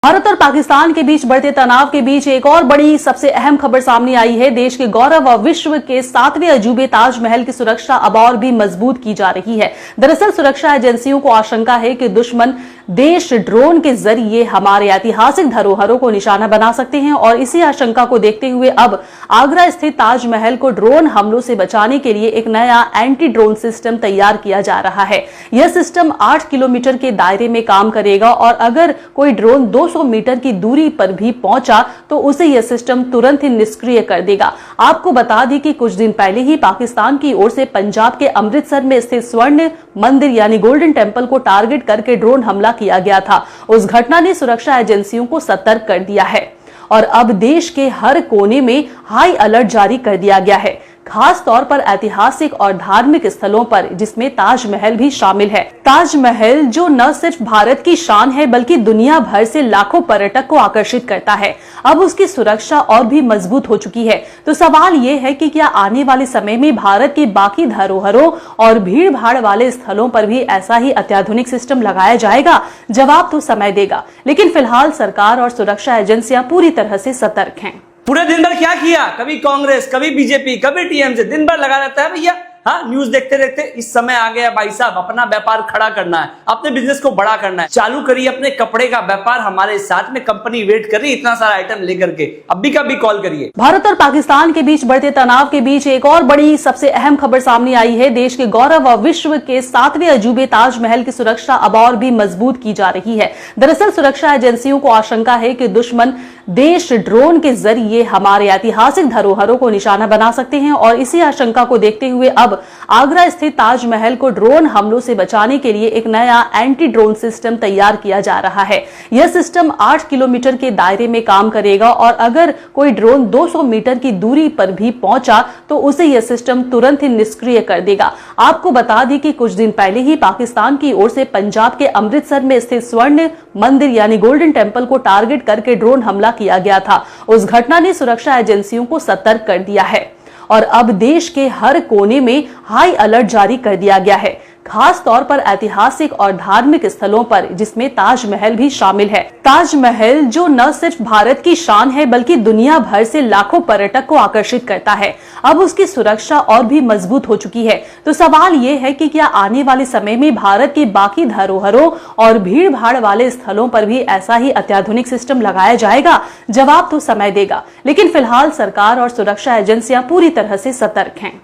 भारत और पाकिस्तान के बीच बढ़ते तनाव के बीच एक और बड़ी सबसे अहम खबर सामने आई है। देश के गौरव और विश्व के 7वें अजूबे ताजमहल की सुरक्षा अब और भी मजबूत की जा रही है। दरअसल सुरक्षा एजेंसियों को आशंका है कि दुश्मन देश ड्रोन के जरिए हमारे ऐतिहासिक धरोहरों को निशाना बना सकते हैं और इसी आशंका को देखते हुए अब आगरा स्थित ताजमहल को ड्रोन हमलों से बचाने के लिए एक नया एंटी ड्रोन सिस्टम तैयार किया जा रहा है। यह सिस्टम 8 किलोमीटर के दायरे में काम करेगा और अगर कोई ड्रोन 200 मीटर की दूरी पर भी पहुंचा तो उसे यह सिस्टम तुरंत ही निष्क्रिय कर देगा। आपको बता दें कि कुछ दिन पहले ही पाकिस्तान की ओर से पंजाब के अमृतसर में स्थित स्वर्ण मंदिर यानी गोल्डन टेम्पल को टारगेट करके ड्रोन हमला किया गया था। उस घटना ने सुरक्षा एजेंसियों को सतर्क कर दिया है और अब देश के हर कोने में हाई अलर्ट जारी कर दिया गया है, खास तौर पर ऐतिहासिक और धार्मिक स्थलों पर, जिसमें ताजमहल भी शामिल है। ताजमहल जो न सिर्फ भारत की शान है बल्कि दुनिया भर से लाखों पर्यटक को आकर्षित करता है, अब उसकी सुरक्षा और भी मजबूत हो चुकी है। तो सवाल ये है कि क्या आने वाले समय में भारत के बाकी धरोहरों और भीड़ भाड़ वाले स्थलों पर भी ऐसा ही अत्याधुनिक सिस्टम लगाया जाएगा? जवाब तो समय देगा, लेकिन फिलहाल सरकार और सुरक्षा एजेंसियां पूरी तरह से सतर्क हैं। पूरे दिन भर क्या किया, कभी कांग्रेस, कभी बीजेपी, कभी टीएमसी, दिन भर लगा रहता है भैया। हाँ, न्यूज देखते देखते इस समय आ गया भाई साहब, अपना व्यापार खड़ा करना है, अपने बिजनेस को बड़ा करना है। चालू करिए अपने कपड़े का व्यापार, हमारे साथ में कंपनी वेट कर रही है इतना सारा आइटम लेकर के, अभी का भी कॉल करिए। भारत और पाकिस्तान के बीच बढ़ते तनाव के बीच एक और बड़ी सबसे अहम खबर सामने आई है। देश के गौरव और विश्व के 7वें अजूबे ताजमहल की सुरक्षा अब और भी मजबूत की जा रही है। दरअसल सुरक्षा एजेंसियों को आशंका है कि दुश्मन देश ड्रोन के जरिए हमारे ऐतिहासिक धरोहरों को निशाना बना सकते हैं और इसी आशंका को देखते हुए अब आगरा स्थित ताजमहल को ड्रोन हमलों से बचाने के लिए एक नया एंटी ड्रोन सिस्टम तैयार किया जा रहा है। यह सिस्टम 8 किलोमीटर के दायरे में काम करेगा और अगर कोई ड्रोन 200 मीटर की दूरी पर भी पहुंचा तो उसे यह सिस्टम तुरंत ही निष्क्रिय कर देगा। आपको बता दें कि कुछ दिन पहले ही पाकिस्तान की ओर से पंजाब के अमृतसर में स्थित स्वर्ण मंदिर यानी गोल्डन टेम्पल को टारगेट करके ड्रोन हमला किया गया था। उस घटना ने सुरक्षा एजेंसियों को सतर्क कर दिया है और अब देश के हर कोने में हाई अलर्ट जारी कर दिया गया है, खास तौर पर ऐतिहासिक और धार्मिक स्थलों पर, जिसमें ताजमहल भी शामिल है। ताजमहल जो न सिर्फ भारत की शान है बल्कि दुनिया भर से लाखों पर्यटक को आकर्षित करता है, अब उसकी सुरक्षा और भी मजबूत हो चुकी है। तो सवाल ये है कि क्या आने वाले समय में भारत के बाकी धरोहरों और भीड़ भाड़ वाले स्थलों पर भी ऐसा ही अत्याधुनिक सिस्टम लगाया जाएगा? जवाब तो समय देगा, लेकिन फिलहाल सरकार और सुरक्षा एजेंसियां पूरी तरह से सतर्क हैं।